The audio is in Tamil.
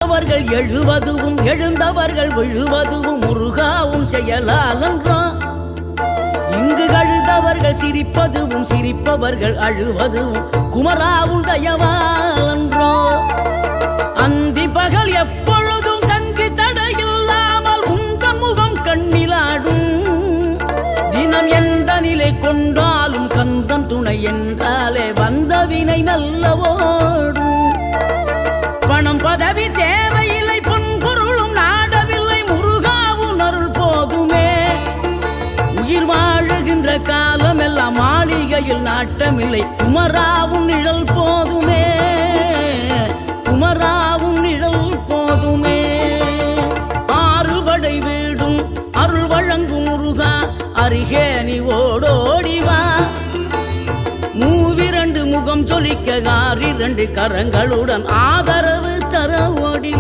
விழுந்தவர்கள் எழுவதுவும் எழுந்தவர்கள் விழுவதுவும் முருகாவும் செயலாலன்றோ இங்கு அழுதவர்கள் சிரிப்பதுவும் சிரிப்பவர்கள் அழுவதுவும் குமராவும் தயவாலன்றோ அந்தி பகல் எப்பொழுதும் தங்கி தடையில்லாமல் உங்கள் முகம் கண்ணிலாடும் தினம் எந்த நிலை கொண்டாலும் கந்தன் துணை என்றாலே வந்த வினை நல்லவோடும் பணம் பதவி தேவையில்லை பொன்பொருளும் நாடவில்லை முருகாவும் அருள் போதுமே உயிர் வாழுகின்ற காலம் எல்லாம் மாளிகையில் நாட்டமில்லை குமராவும் நிழல் போதுமே குமராவும் நிழல் போதுமே ஆறுபடை வீடும் அருள் வழங்கும் முருகா அருகே நீ ஓடோடிவா மூவிரண்டு முகம் சொலிக்க 6 கரங்களுடன் ஆதரவு